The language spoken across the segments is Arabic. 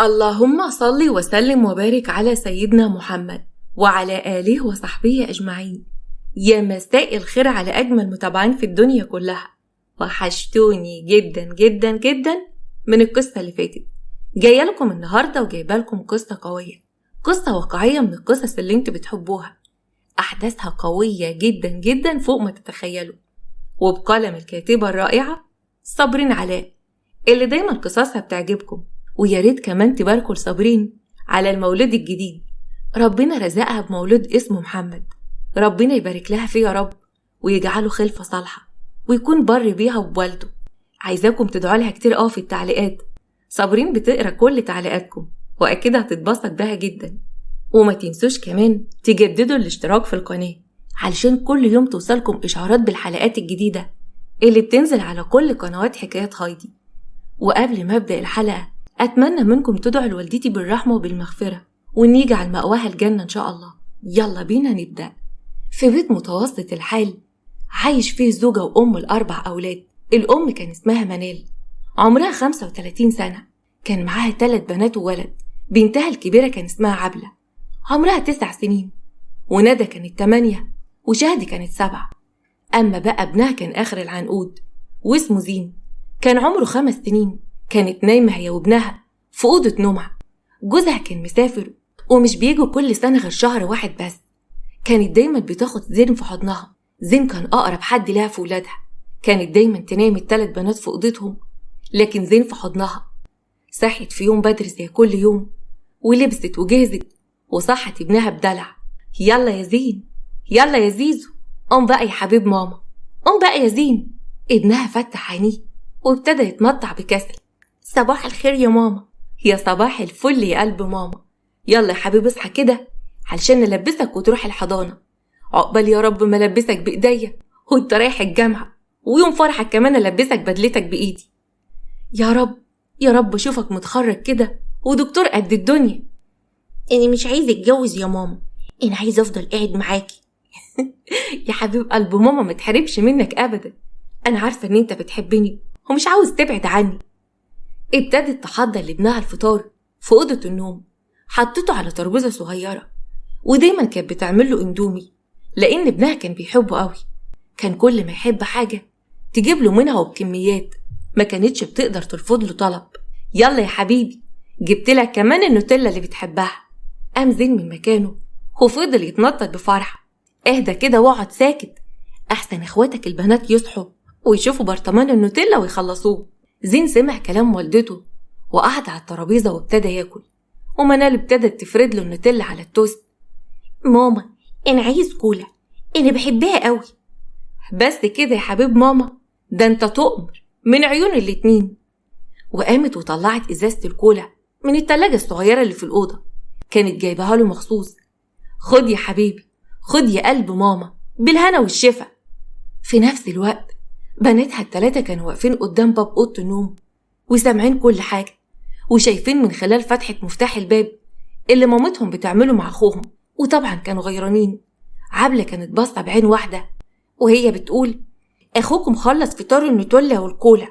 اللهم صل وسلم وبارك على سيدنا محمد وعلى آله وصحبه أجمعين. يا مساء الخير على أجمل متابعين في الدنيا كلها. وحشتوني جدا جدا جدا من القصة اللي فاتت. جاية لكم النهاردة وجايبة لكم قصة قوية، قصة واقعية من القصص اللي انتوا بتحبوها. أحداثها قوية جدا جدا فوق ما تتخيلوا، وبقلم الكاتبة الرائعة صابرين علاء اللي دايما قصصها بتعجبكم. ويا ريت كمان تباركوا لصابرين على المولود الجديد، ربنا رزقها بمولود اسمه محمد. ربنا يبارك لها فيه يا رب ويجعله خلفة صالحة ويكون بر بيها وبوالده. عايزاكم تدعوا لها كتير في التعليقات. صابرين بتقرا كل تعليقاتكم واكيد هتتبسط بها جدا. وما تنسوش كمان تجددوا الاشتراك في القناة علشان كل يوم توصلكم اشعارات بالحلقات الجديدة اللي بتنزل على كل قنوات حكايات هايدي. وقبل ما ابدأ الحلقة أتمنى منكم تدعوا لوالدتي بالرحمة وبالمغفرة وإن يجعل مأواها الجنة إن شاء الله. يلا بينا نبدأ. في بيت متوسط الحال عايش فيه زوجة وأم ل4 أولاد. الأم كان اسمها منال، عمرها 35 سنة، كان معاها 3 بنات وولد. بنتها الكبيرة كان اسمها عبلة، عمرها 9 سنين، وندى كانت 8، وشهد كانت 7. أما بقى ابنها كان آخر العنقود واسمه زين، كان عمره 5 سنين. كانت نايمة هي وابنها في أوضة نومها. جوزها كان مسافر ومش بيجوا كل سنة غير شهر واحد بس. كانت دايما بتاخد زين في حضنها. زين كان أقرب حد لها في ولادها. كانت دايما تنام ال3 بنات في أوضتهم لكن زين في حضنها. صحت في يوم بدري زي كل يوم ولبست وجهزت وصحت ابنها بدلع: يلا يا زين، يلا يا زيزو، قوم بقى يا حبيب ماما، قوم بقى يا زين. ابنها فتح عينيه وابتدى يتمطع بكسل: صباح الخير يا ماما. يا صباح الفل يا قلب ماما. يلا يا حبيبي اصحى كده علشان نلبسك وتروح الحضانة. عقبال يا رب ما لبسك بإيديا وانت رايح الجامعة، ويوم فرحك كمان ألبسك بدلتك بإيدي. يا رب يا رب اشوفك متخرج كده ودكتور قد الدنيا. انا مش عايزة اتجوز يا ماما، انا عايزة افضل قاعد معاكي. يا حبيب قلب ماما ما تحرمش منك ابدا، انا عارفة ان انت بتحبني ومش عاوز تبعد عني. ابتدت تحضر لابنها الفطار في أوضة النوم. حطته على ترابيزة صغيرة، ودايما كانت بتعمل له اندومي لأن ابنها كان بيحبه قوي. كان كل ما يحب حاجة تجيب له منها وبكميات، ما كانتش بتقدر ترفض له طلب. يلا يا حبيبي جبت لك كمان النوتيلا اللي بتحبها. قام زين من مكانه وفضل يتنطط بفرحة: اهدى كده واقعد ساكت، احسن اخواتك البنات يصحوا ويشوفوا برطمان النوتيلا ويخلصوه. زين سمع كلام والدته وقعد على الترابيزة وابتدى ياكل، ومنال ابتدت تفرد له النوتيلا على التوست. ماما انا عايز كولا، انا بحبها قوي. بس كده يا حبيب ماما، ده انت تؤمر من عيون الاتنين. وقامت وطلعت ازازة الكولا من التلاجة الصغيرة اللي في الأوضة، كانت جايبها له مخصوص. خد يا حبيبي، خد يا قلب ماما، بالهنا والشفا. في نفس الوقت بناتها ال3 كانوا واقفين قدام باب أوضة النوم وسامعين كل حاجة، وشايفين من خلال فتحة مفتاح الباب اللي مامتهم بتعمله مع أخوهم. وطبعا كانوا غيرانين. عبلة كانت باصة بعين واحدة وهي بتقول: أخوكم خلص فطار النوتيلا والكولا.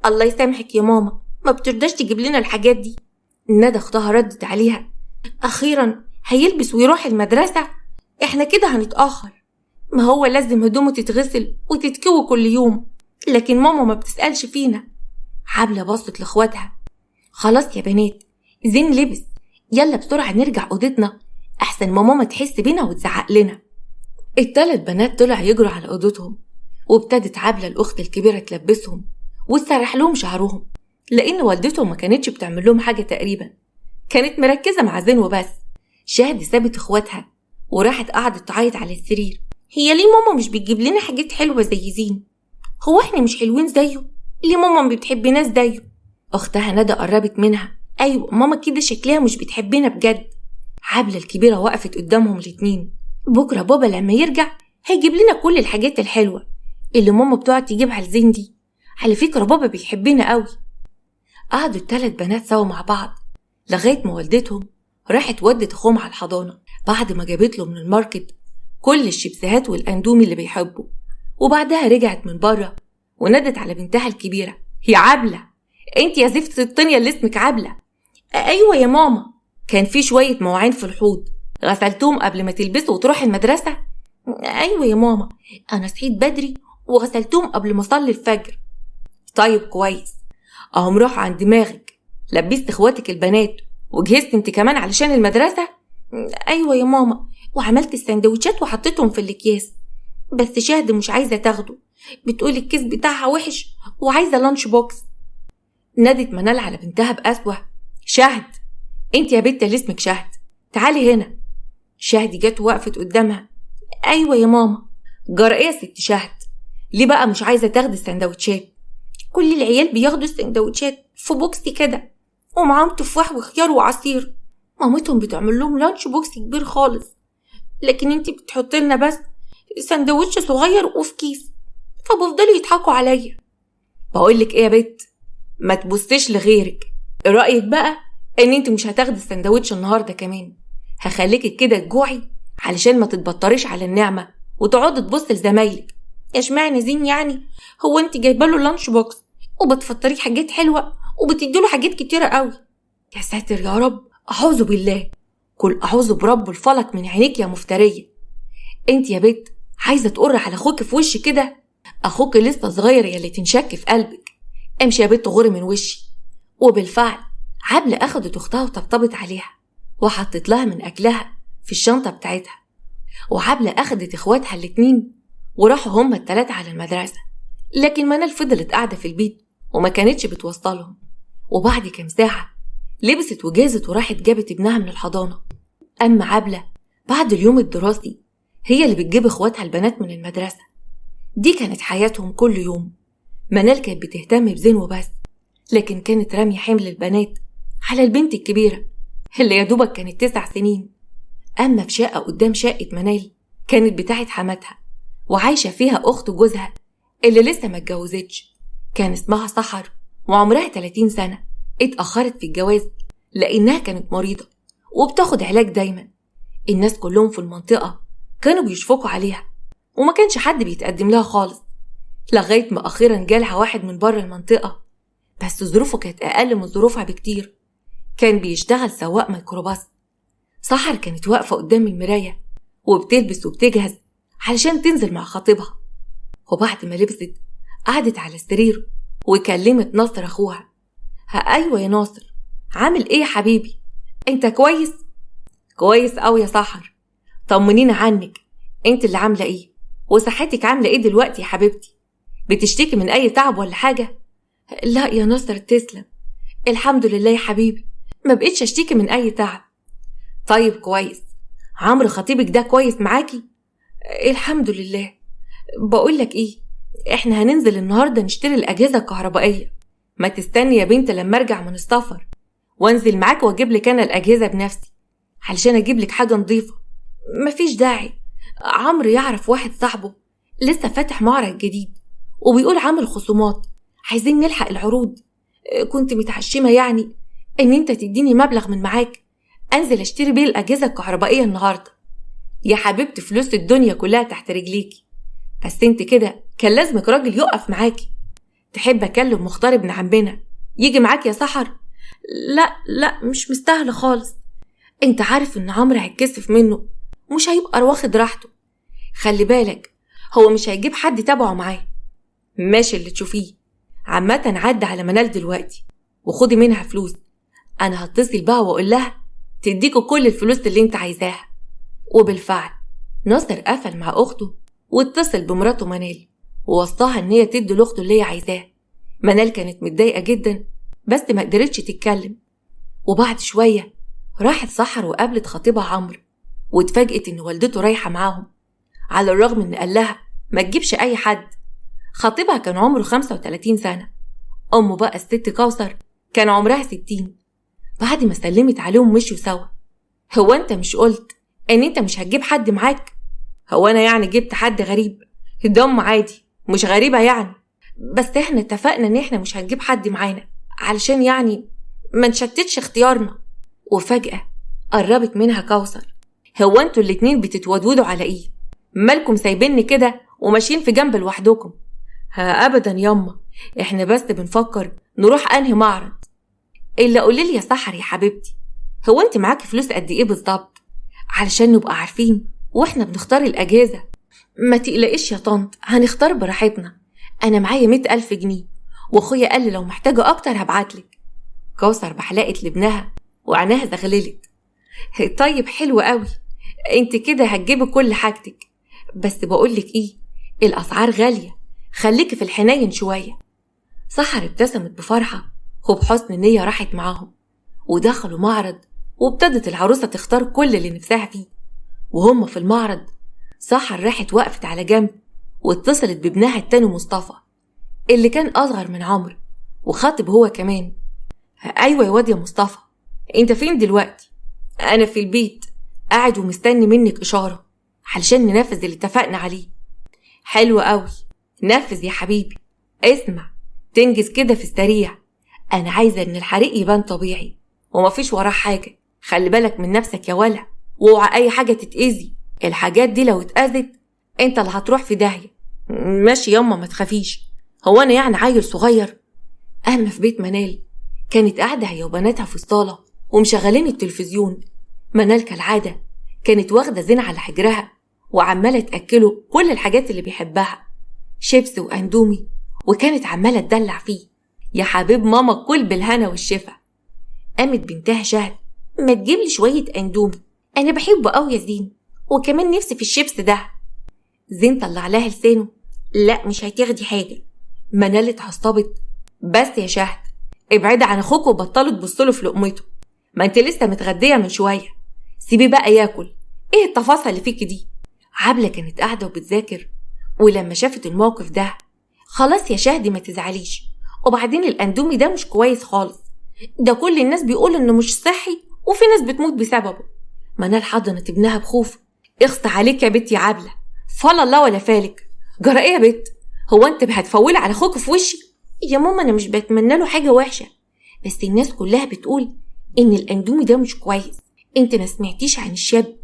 الله يسامحك يا ماما، ما بترضاش تجيب لنا الحاجات دي. ندى اختها ردت عليها: أخيرا هيلبس ويروح المدرسة، احنا كده هنتأخر. ما هو لازم هدومه تتغسل وتتكوي كل يوم، لكن ماما ما بتسألش فينا. عبلة بصت لاخواتها: خلاص يا بنات، زين لبس، يلا بسرعة نرجع أوضتنا أحسن ما ماما تحس بينا وتزعق لنا. ال3 بنات طلع يجروا على أوضتهم، وابتدت عبلة الأخت الكبيرة تلبسهم وتسرح لهم شعرهم، لأن والدتهم ما كانتش بتعمل لهم حاجة تقريبا، كانت مركزة مع زين وبس. شهد سابت اخواتها وراحت قعدت تعيط على السرير: هي ليه ماما مش بتجيب لنا حاجات حلوة زي زين؟ هو احنا مش حلوين زيه؟ ليه ماما ما بتحبناش زيه؟ اختها ندى قربت منها: ايوه ماما كده شكلها مش بتحبنا بجد. عبلة الكبيرة وقفت قدامهم الاتنين: بكرة بابا لما يرجع هيجيب لنا كل الحاجات الحلوة اللي ماما بتقعد تجيبها لزين دي. على فكرة بابا بيحبنا قوي. قعدوا ال3 بنات سوا مع بعض لغاية ما والدتهم راحت ودت اخوهم على الحضانة بعد ما جابت له من الماركت كل الشيبسيهات والاندومي اللي بيحبه. وبعدها رجعت من بره ونادت على بنتها الكبيرة: يا عبلة، انت يا زفت الطنية اللي اسمك عبلة، أيوة يا ماما، كان في شوية مواعين في الحوض غسلتهم قبل ما تلبسوا وتروح المدرسة. أيوة يا ماما، أنا صحيت بدري وغسلتهم قبل ما أصلي الفجر. طيب كويس، أهم راحوا عن دماغك، لبست اخواتك البنات وجهزت انت كمان علشان المدرسة. أيوة يا ماما، وعملت السندوتشات وحطيتهم في الأكياس، بس شهد مش عايزة تاخده، بتقول الكيس بتاعها وحش وعايزة لانش بوكس. نادت منال على بنتها بقسوة: شهد، انت يا بنت اللي اسمك شهد، تعالي هنا. شهد جت وقفت قدامها: ايوه يا ماما. جرى ايه يا ست شهد؟ ليه بقى مش عايزة تاخدي السندوتشات؟ كل العيال بياخدوا السندوتشات في بوكس كده ومعاهم تفاح وخيار وعصير، مامتهم بتعمل لهم لانش بوكس كبير خالص، لكن انت بتحط لنا بس سندوتش صغير وفي كيس، فبفضلوا يضحكوا عليا. بقولك ايه يا بت، ما تبصيش لغيرك. ايه رأيك بقى ان انت مش هتاخدي السندوتش النهارده كمان؟ هخليكي كده تجوعي علشان ما تتبطريش على النعمة وتقعدي تبص لزمايلك. اشمعنى زين يعني؟ هو انت جايبه له لانش بوكس وبتفطريه حاجات حلوه وبتديله حاجات كتيره قوي؟ يا ساتر يا رب، اعوذ بالله، قل اعوذ برب الفلق من عينيك يا مفتريه. انت يا بت عايزه تقر على اخوك في وشي كده؟ اخوك لسه صغير يا اللي تنشك في قلبك. امشي يا بت غوري من وشي. وبالفعل عبلة اخدت اختها وطبطبت عليها وحطت لها من اكلها في الشنطه بتاعتها، وعبلة اخدت اخواتها الاتنين وراحوا هما التلاتة على المدرسة. لكن منال فضلت قاعدة في البيت وما كانتش بتوصلهم. وبعد كام ساعة لبست وجازت وراحت جابت ابنها من الحضانة. أما عبلة بعد اليوم الدراسي هي اللي بتجيب اخواتها البنات من المدرسة. دي كانت حياتهم كل يوم. منال كانت بتهتم بزين وبس، لكن كانت رامية حمل البنات على البنت الكبيرة اللي يا دوبك كانت 9 سنين. أما في شقة قدام شقة منال كانت بتاعت حماتها وعايشة فيها أخت جوزها اللي لسه ما اتجوزتش، كان اسمها سحر وعمرها 30 سنة. اتأخرت في الجواز لأنها كانت مريضة وبتاخد علاج دايما. الناس كلهم في المنطقة كانوا بيشفقوا عليها وما كانش حد بيتقدم لها خالص، لغاية ما أخيرا جالها واحد من بره المنطقة، بس ظروفه كانت أقل من ظروفها بكتير. كان بيشتغل سواق ميكروباص. سحر كانت واقفة قدام المراية وبتلبس وبتجهز علشان تنزل مع خطيبها. وبعد ما لبست قعدت على السرير وكلمت ناصر أخوها: أيوة يا ناصر، عامل إيه يا حبيبي؟ أنت كويس؟ كويس أوي يا سحر، طمنينا عنك، أنت اللي عاملة إيه؟ وصحتك عاملة إيه دلوقتي يا حبيبتي؟ بتشتكي من أي تعب ولا حاجة؟ لا يا ناصر تسلم، الحمد لله يا حبيبي، ما بقيتش أشتكي من أي تعب. طيب كويس، عمرو خطيبك ده كويس معاكي؟ الحمد لله. بقولك ايه، احنا هننزل النهاردة نشتري الأجهزة الكهربائية، ما تستني يا بنت لما ارجع من السفر وانزل معاك واجيب لك انا الأجهزة بنفسي علشان اجيب لك حاجة نظيفة. مفيش داعي، عمرو يعرف واحد صاحبه لسه فاتح معرض جديد وبيقول عامل خصومات، عايزين نلحق العروض. كنت متعشمة يعني ان انت تديني مبلغ من معاك انزل اشتري بيه الأجهزة الكهربائية النهاردة. يا حبيبتي فلوس الدنيا كلها تحت رجليكي، بس انت كده كان لازمك راجل يقف معاكي. تحب اكلم مختار ابن عمنا يجي معاك يا سحر؟ لا مش مستاهله خالص، انت عارف ان عمرو هيتكسف منه مش هيبقى واخد راحته. خلي بالك هو مش هيجيب حد تابعه معاه. ماشي اللي تشوفيه. عامة عدى على منال دلوقتي وخدي منها فلوس، انا هتصل بقى واقول لها تديكوا كل الفلوس اللي انت عايزاها. وبالفعل ناصر قفل مع اخته واتصل بمراته منال ووصاها ان هي تدي لاخته اللي هي عايزاه. منال كانت متضايقه جدا بس ما قدرتش تتكلم. وبعد شويه راحت سحر وقابلت خطيبها عمرو واتفاجئت ان والدته رايحه معاهم، على الرغم ان قال لها ما تجيبش اي حد. خطيبها كان عمره 35 سنه، امه بقى الست كوثر كان عمرها 60. بعد ما سلمت عليهم مشوا سوا. هو انت مش قلت ان انت مش هتجيب حد معاك؟ هو انا يعني جبت حد غريب؟ دم عادي مش غريبة يعني، بس احنا اتفقنا ان احنا مش هنجيب حد معانا علشان يعني ما نشتتش اختيارنا. وفجأة قربت منها كوثر: هو انتوا الاتنين بتتودودوا على ايه؟ مالكم سايبيني كده وماشيين في جنب لوحدكم؟ ها ابدا ياما، احنا بس بنفكر نروح انهي معرض. إلا قوليلي يا سحر يا حبيبتي، هو أنت معاكي فلوس قد إيه بالظبط علشان نبقى عارفين وإحنا بنختار الأجهزة؟ ما تقلقيش يا طنط، هنختار براحتنا. أنا معايا 100,000 جنيه، وأخويا قال لي لو محتاجة أكتر هبعتلك. كوثر بحلقت لابنها وعينها زغللت. طيب حلو قوي، انت كده هتجيبي كل حاجتك، بس بقولك ايه، الأسعار غالية، خليكي في الحنين شوية. سحر ابتسمت بفرحة وبحسن نية راحت معاهم، ودخلوا معرض وابتدت العروسة تختار كل اللي نفسها فيه. وهم في المعرض سحر راحت وقفت على جنب واتصلت بابنها التاني مصطفى اللي كان أصغر من عمرو وخاطب هو كمان. أيوة يا واد يا مصطفى، انت فين دلوقتي؟ أنا في البيت قاعد ومستني منك إشارة علشان ننفذ اللي اتفقنا عليه. حلو قوي، نفذ يا حبيبي. اسمع، تنجز كده في السريع، أنا عايزة إن الحريق يبان طبيعي ومفيش وراه حاجة. خلي بالك من نفسك يا ولا، واوعى أي حاجة تتأذي، الحاجات دي لو اتأذت انت اللي هتروح في داهية. ماشي ياما، ما تخافيش، هو أنا يعني عيل صغير؟ أما في بيت منال كانت قاعدة هي وبناتها في الصالة ومشغلين التلفزيون. منال كالعادة كانت واخدة زين على حجرها وعمالة تأكله كل الحاجات اللي بيحبها، شيبس وأندومي، وكانت عمالة تدلع فيه. يا حبيب ماما كل بالهنا والشفا. قامت بنتها شهد، ما تجيبلي شوية أندومي، أنا بحبه قوي يا زين، وكمان نفسي في الشيبس ده. زين طلع لها لسانه، لا مش هتاخدي حاجة. منال اتعصبت، بس يا شهد ابعدي عن اخوك وبطلوا تبصله في لقمته، ما انت لسه متغدية من شوية، سيبيه بقى ياكل. ايه التفاصيل اللي فيك دي؟ عبلة كانت قاعدة وبتذاكر، ولما شافت الموقف ده، خلاص يا شهدي ما تزعليش، وبعدين الاندومي ده مش كويس خالص، ده كل الناس بيقول انه مش صحي وفي ناس بتموت بسببه. منال حضنت ابنها بخوف. اخص عليك يا بنت يا عبلة، فلا الله ولا فالك. جرى ايه يا بنت؟ هو انت هتفولي على اخوك في وشي؟ يا ماما انا مش بتمنى له حاجه وحشه، بس الناس كلها بتقول ان الاندومي ده مش كويس. انت ما سمعتيش عن الشاب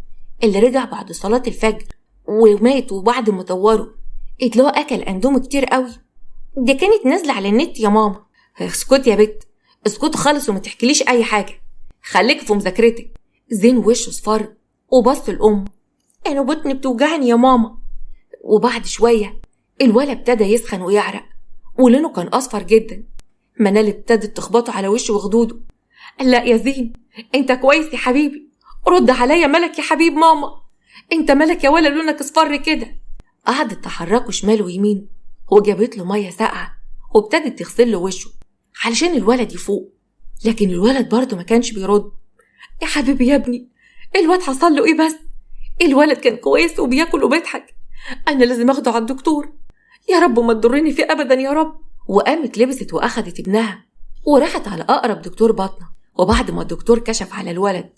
اللي رجع بعد صلاه الفجر ومات وبعد ما طوره اتلاقى اكل اندومي كتير قوي؟ ده كانت نازله على النت يا ماما. اسكتي يا بنت، اسكتي خالص وما تحكيليش اي حاجه، خليكي في مذاكرتك. زين وشه اصفر وبص لامه، انا بطني بتوجعني يا ماما. وبعد شويه الولد ابتدى يسخن ويعرق ولونه كان اصفر جدا. منال ابتدت تخبطه على وشه وخدوده. لا يا زين، انت كويس يا حبيبي، رد عليا، مالك يا حبيب ماما؟ انت مالك يا ولا لونك اصفر كده؟ قعدت تحركه شمال ويمين وجابت له ميه ساقعه وابتدت تغسل له وشه علشان الولد يفوق، لكن الولد برضه ما كانش بيرد. يا حبيبي يا ابني، الواد حصل له ايه بس؟ الولد كان كويس وبياكل وبيضحك، انا لازم اخده على الدكتور، يا رب ما تضرني فيه ابدا يا رب. وقامت لبست واخدت ابنها وراحت على اقرب دكتور باطنه. وبعد ما الدكتور كشف على الولد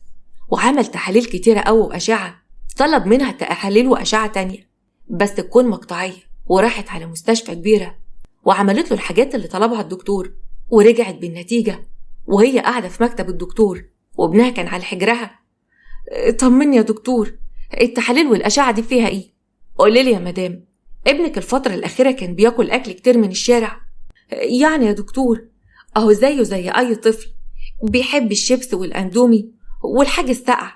وعمل تحاليل كتيره قوي واشعه، طلب منها تحاليل واشعه تانية بس تكون مقطعيه، وراحت على مستشفى كبيره وعملت له الحاجات اللي طلبها الدكتور، ورجعت بالنتيجه وهي قاعده في مكتب الدكتور وابنها كان على حجرها. طمني يا دكتور، التحاليل والاشعه دي فيها ايه؟ قولي لي يا مدام، ابنك الفترة الأخيرة كان بياكل أكل كتير من الشارع؟ يعني يا دكتور أهو زيه زي أي طفل، بيحب الشيبس والأندومي والحاجة الساقعة.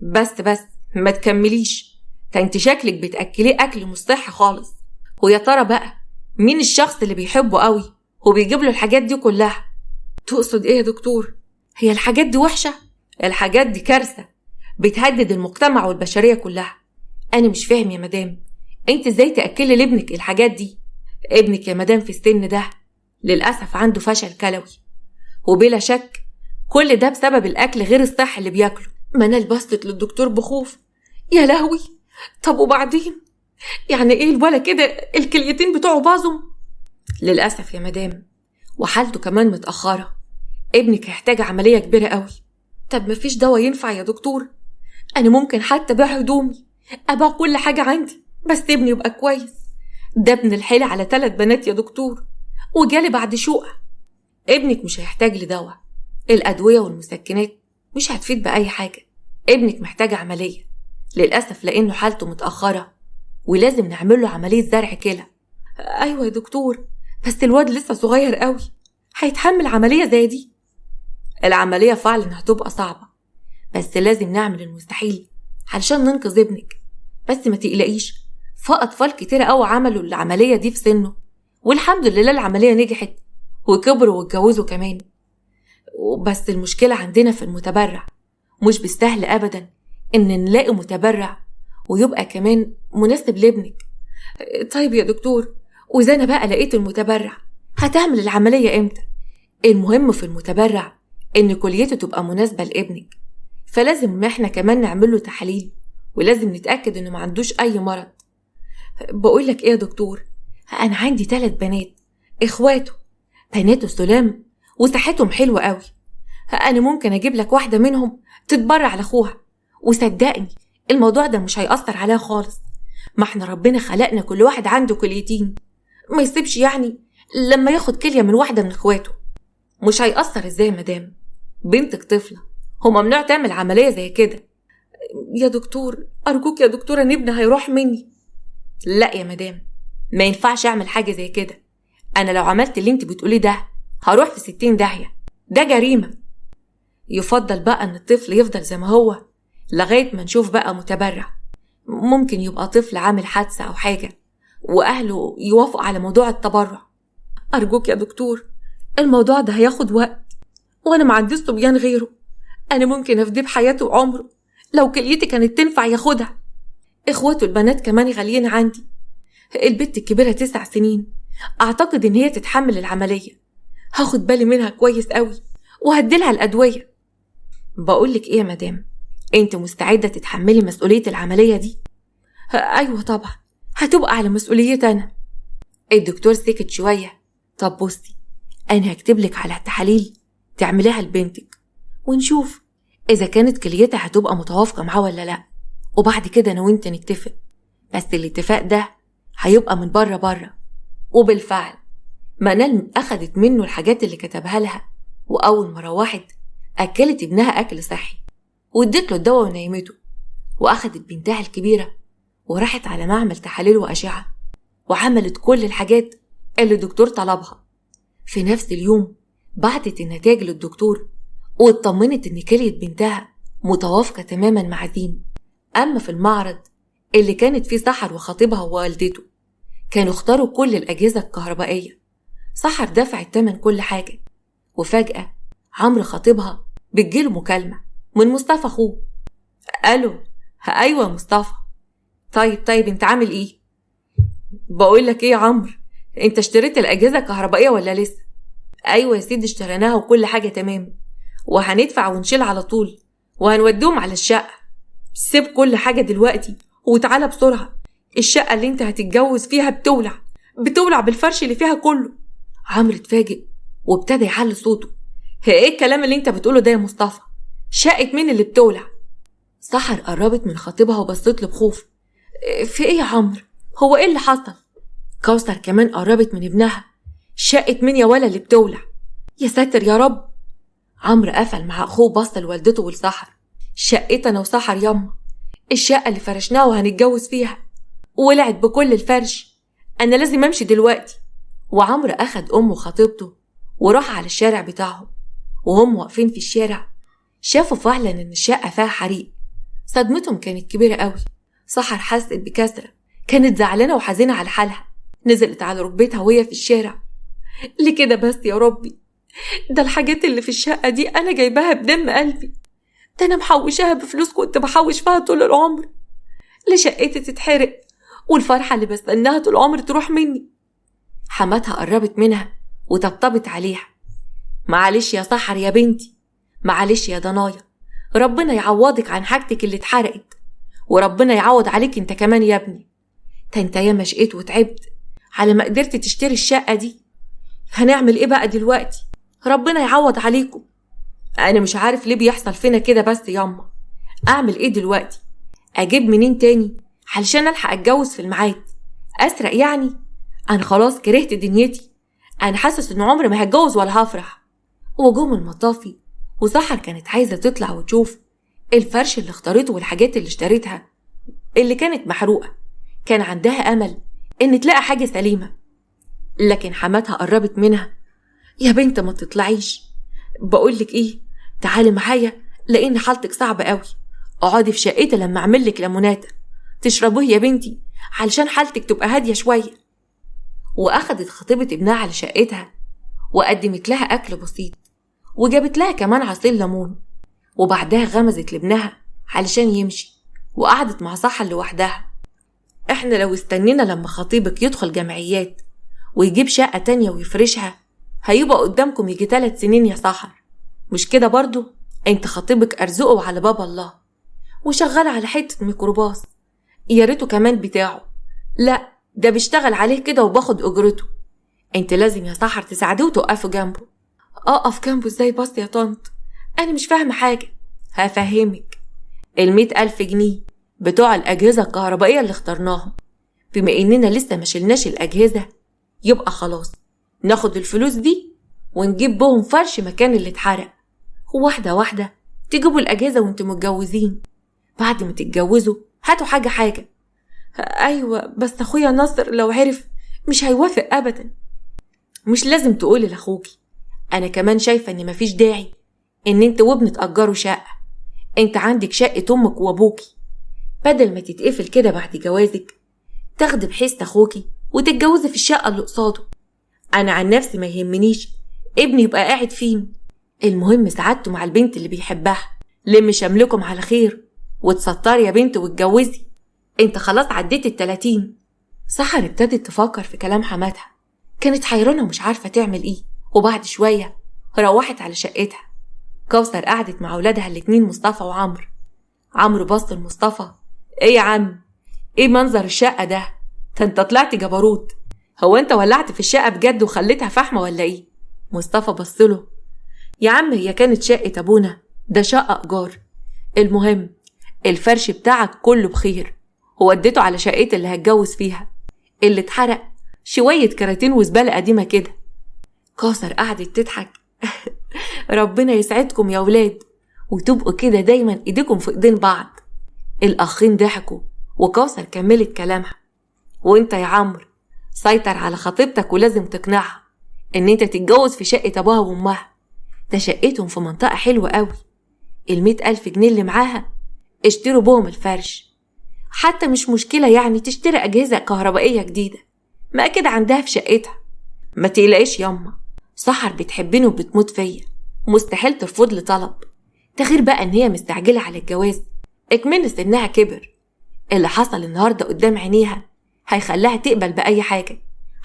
بس ما تكمليش، انت شكلك بتأكليه أكل مش صحي خالص. ويا ترى بقى مين الشخص اللي بيحبه قوي وبيجيب له الحاجات دي كلها؟ تقصد إيه يا دكتور؟ هي الحاجات دي وحشة؟ الحاجات دي كارثة بتهدد المجتمع والبشرية كلها. أنا مش فاهم يا مدام، انت ازاي تأكلي لابنك الحاجات دي؟ ابنك يا مدام في السن ده للأسف عنده فشل كلوي، وبلا شك كل ده بسبب الأكل غير الصحي اللي بياكله. منال بصت للدكتور بخوف. يا لهوي، طب وبعدين؟ يعني ايه الولا كده الكليتين بتوعه باظوا؟ للأسف يا مدام، وحالته كمان متأخرة، ابنك هيحتاج عملية كبيرة قوي. طب مفيش دواء ينفع يا دكتور؟ أنا ممكن حتى أبيع هدومي، أبيع كل حاجة عندي، بس ابني يبقى كويس. ده ابن الحيل على 3 بنات يا دكتور، وجالي بعد شقة. ابنك مش هيحتاج لدواء، الأدوية والمسكنات مش هتفيد بأي حاجة. ابنك محتاج عملية للأسف لأنه حالته متأخرة، ولازم نعمل له عملية زرع كلى. أيوة يا دكتور، بس الواد لسه صغير قوي، هيتحمل عملية زي دي؟ العملية فعلا هتبقى صعبة، بس لازم نعمل المستحيل علشان ننقذ ابنك. بس ما تقلقيش، في أطفال كتير قوي عملوا العملية دي في سنه، والحمد لله العملية نجحت وكبروا واتجوزوا كمان. بس المشكلة عندنا في المتبرع، مش بالسهل أبدا إن نلاقي متبرع ويبقى كمان مناسب لابنك. طيب يا دكتور، وإذا أنا بقى لقيت المتبرع هتعمل العملية إمتى؟ المهم في المتبرع إن كليته تبقى مناسبة لابنك، فلازم إحنا كمان نعمله تحاليل، ولازم نتأكد إنه ما عندوش أي مرض. بقولك إيه يا دكتور، أنا عندي 3 بنات إخواته، بناته سلام وصحتهم حلوة قوي. أنا ممكن أجيب لك واحدة منهم تتبرع لأخوها، وصدقني الموضوع ده مش هيأثر عليها خالص. ما احنا ربنا خلقنا كل واحد عنده كليتين، ما يسيبش يعني لما ياخد كلية من واحدة من إخواته. مش هيأثر إزاي يا مدام؟ بنتك طفلة، هو ممنوع تعمل عملية زي كده. يا دكتور أرجوك يا دكتور، أن ابني هيروح مني. لا يا مدام، ما ينفعش أعمل حاجة زي كده. أنا لو عملت اللي انت بتقوليه ده هروح في 60 داهية، ده جريمة. يفضل بقى أن الطفل يفضل زي ما هو لغاية ما نشوف بقى متبرع. ممكن يبقى طفل عامل حادثة أو حاجة وأهله يوافقوا على موضوع التبرع. أرجوك يا دكتور، الموضوع ده هياخد وقت، وأنا ما عنديش صبيان غيره. أنا ممكن أفديه بحياته وعمره لو كليتي كانت تنفع ياخدها. إخواته البنات كمان غاليين عندي. البنت الكبيرة 9 سنين، أعتقد إن هي تتحمل العملية. هاخد بالي منها كويس قوي وهديلها الأدوية. بقولك إيه يا مدام، أنت مستعدة تتحملي مسؤولية العملية دي؟ أيوة طبعا، هتبقى على مسؤوليتي أنا. الدكتور سكت شوية. طب بصي، أنا هكتبلك على تحاليل تعمليها لبنتك، ونشوف إذا كانت كليتها هتبقى متوافقة معاه ولا لأ، وبعد كده أنا وإنت نتفق. بس الاتفاق ده هيبقى من بره. وبالفعل منال أخدت منه الحاجات اللي كتبها لها، وأول ما روحت أكلت ابنها أكل صحي، وادت له الدواء ونيمته، وأخدت بنتها الكبيرة وراحت على معمل تحاليل وأشعة، وعملت كل الحاجات اللي الدكتور طلبها. في نفس اليوم بعتت النتائج للدكتور، واطمنت إن كلية بنتها متوافقة تماما مع دين. أما في المعرض اللي كانت فيه سحر وخطيبها ووالدته، كانوا اختاروا كل الأجهزة الكهربائية. سحر دفع التمن كل حاجة، وفجأة عمرو خطيبها بتجيله مكالمة من مصطفى أخوه. ألو، أيوة مصطفى. طيب انت عامل ايه؟ بقولك ايه يا عمرو، انت اشتريت الأجهزة الكهربائية ولا لسه؟ أيوة يا سيدي اشتريناها وكل حاجة تمام، وهندفع ونشيل على طول، وهنوديهم على الشقة. سيب كل حاجة دلوقتي وتعالى بسرعة، الشقة اللي انت هتتجوز فيها بتولع بالفرش اللي فيها كله. عمرو اتفاجئ وابتدى يعلي صوته. ايه الكلام اللي انت بتقوله ده يا مصطفى؟ شقة مين اللي بتولع؟ سحر قربت من خطيبها وبصت له بخوف. في ايه يا عمرو؟ هو ايه اللي حصل؟ كوثر كمان قربت من ابنها. شقة مين يا ولا اللي بتولع؟ يا ساتر يا رب. عمرو قفل مع اخوه، بص لوالدته ولسحر. شقتنا انا وسحر ياما، الشقة اللي فرشناها وهنتجوز فيها ولعت بكل الفرش. انا لازم امشي دلوقتي. وعمرو اخد امه خطيبته وراح على الشارع بتاعهم، وهم واقفين في الشارع شافوا فعلا ان الشقة فيها حريق. صدمتهم كانت كبيرة قوي. سحر حست بكسرة، كانت زعلانة وحزينة على حالها، نزلت على ركبتها وهي في الشارع. ليه كده بس يا ربي؟ ده الحاجات اللي في الشقة دي أنا جايباها بدم قلبي، ده أنا محوشاها بفلوس كنت بحوش فيها طول العمر. ليه شقتي تتحرق والفرحة اللي بستناها طول العمر تروح مني؟ حماتها قربت منها وطبطبت عليها. معلش يا سحر يا بنتي، معلش يا ضنايا، ربنا يعوضك عن حاجتك اللي اتحرقت، وربنا يعوض عليك انت كمان يا ابني. انت ياما شقيت وتعبت على ما قدرت تشتري الشقة دي. هنعمل ايه بقى دلوقتي؟ ربنا يعوض عليكم. انا مش عارف ليه بيحصل فينا كده بس ياما. اعمل ايه دلوقتي؟ اجيب منين تاني علشان الحق اتجوز في الميعاد؟ اسرق يعني؟ انا خلاص كرهت دنيتي، انا حاسس ان عمري ما هتجوز ولا هفرح. وجوم المطافي، وسحر كانت عايزة تطلع وتشوف الفرش اللي اختارته والحاجات اللي اشتريتها اللي كانت محروقة. كان عندها أمل إن تلاقي حاجة سليمة، لكن حماتها قربت منها. يا بنت ما تطلعيش، بقولك إيه، تعالي معايا لأن حالتك صعبة قوي. اقعدي في شقتي لما أعمل لك ليموناتة تشربوه يا بنتي علشان حالتك تبقى هادية شوية. وأخدت خطيبة ابنها على شقتها وقدمت لها أكل بسيط وجابت لها كمان عصير ليمون، وبعدها غمزت لابنها علشان يمشي وقعدت مع سحر لوحدها. احنا لو استنينا لما خطيبك يدخل جمعيات ويجيب شقة تانية ويفرشها هيبقى قدامكم يجي 3 سنين يا سحر، مش كده برضو؟ انت خطيبك أرزقه على باب الله وشغال على حتة ميكروباص، يا ريته كمان بتاعه، لا ده بيشتغل عليه كده وباخد أجرته. انت لازم يا سحر تساعديه وتوقفوا جنبه. اقف جنبه ازاي بس يا طنط؟ انا مش فاهمة حاجة. هفهمك. 100,000 جنيه بتوع الأجهزة الكهربائية اللي اخترناهم، بما إننا لسه ما شلناش الأجهزة يبقى خلاص ناخد الفلوس دي ونجيب بهم فرش مكان اللي اتحرق، وواحدة واحدة تجيبوا الأجهزة وانتم متجوزين. بعد ما تتجوزوا هاتوا حاجة حاجة. أيوة بس أخويا ناصر لو عرف مش هيوافق أبدا. مش لازم تقولي لأخوكي، أنا كمان شايفة إن مفيش داعي إن انت وابني تأجروا شقة. انت عندك شقة أمك وأبوكي، بدل ما تتقفل كده بعد جوازك تاخدي بحيث أخوكي وتتجوزي في الشقة اللي قصاده. أنا عن نفسي ما يهمنيش ابني يبقى قاعد فين، المهم سعادته مع البنت اللي بيحبها. لم شملكم على خير وتسطري يا بنت واتجوزي، انت خلاص عديت 30. سحر ابتدت تفكر في كلام حماتها، كانت حيرانة ومش عارفة تعمل ايه. وبعد شوية روحت على شقتها. كوثر قعدت مع ولادها الاتنين مصطفى وعمرو. عمرو بص لمصطفى، ايه يا عم، ايه منظر الشقة ده انت طلعت جبروت، هو انت ولعت في الشقة بجد وخليتها فحمة ولا ايه؟ مصطفى بصله، يا عم هي كانت شقة ابونا، ده شقة ايجار، المهم الفرش بتاعك كله بخير ووديته على شقتي اللي هتجوز فيها، اللي اتحرق شوية كراتين وزبالة قديمة كده. كوثر قعدت تضحك ربنا يسعدكم يا ولاد وتبقوا كده دايما ايديكم في ايدين بعض. الاخين ضحكوا وكوثر كملت كلامها، وانت يا عمرو سيطر على خطيبتك ولازم تقنعها ان انت تتجوز في شقة ابوها وامها، ده شقتهم في منطقة حلوة قوي. 100,000 جنيه اللي معاها اشتروا بهم الفرش، حتى مش مشكلة يعني تشتري أجهزة كهربائية جديدة، ما أكيد عندها في شقتها. ما تقلقيش ياما، سحر بتحبني وبتموت فيا، مستحيل ترفض لي طلب، ده غير بقى ان هي مستعجلة على الجواز، اكمل سنها كبر. اللي حصل النهاردة قدام عينيها هيخليها تقبل بأي حاجة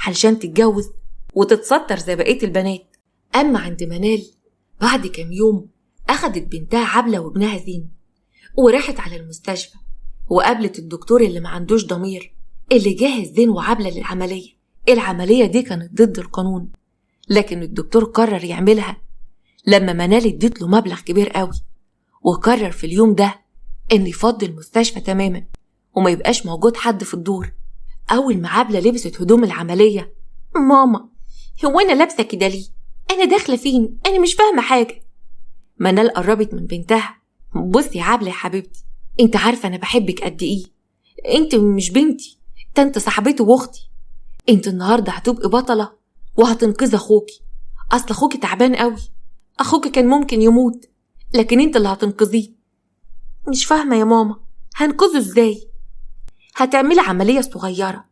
علشان تتجوز وتتستر زي بقية البنات. أما عند منال بعد كام يوم أخدت بنتها عبلة وابنها زين وراحت على المستشفى وقابلت الدكتور اللي ما عندوش ضمير اللي جاهز زين وعبلة للعملية. العملية دي كانت ضد القانون، لكن الدكتور قرر يعملها لما منال اديت له مبلغ كبير قوي، وقرر في اليوم ده ان يفضي المستشفى تماما وما يبقاش موجود حد في الدور. اول ما عبلة لبست هدوم العملية، ماما هو انا لابسة كده ليه؟ انا داخلة فين؟ انا مش فاهمة حاجة. منال قربت من بنتها، بصي يا عبلة يا حبيبتي، انت عارفة انا بحبك قد ايه، انت مش بنتي، ده انت صاحبتي واختي، انت النهاردة هتبقي بطلة وهتنقذ اخوكي، اصل اخوكي تعبان قوي، اخوكي كان ممكن يموت لكن انت اللي هتنقذيه. مش فاهمة يا ماما، هنقذه ازاي؟ هتعملي عملية صغيرة،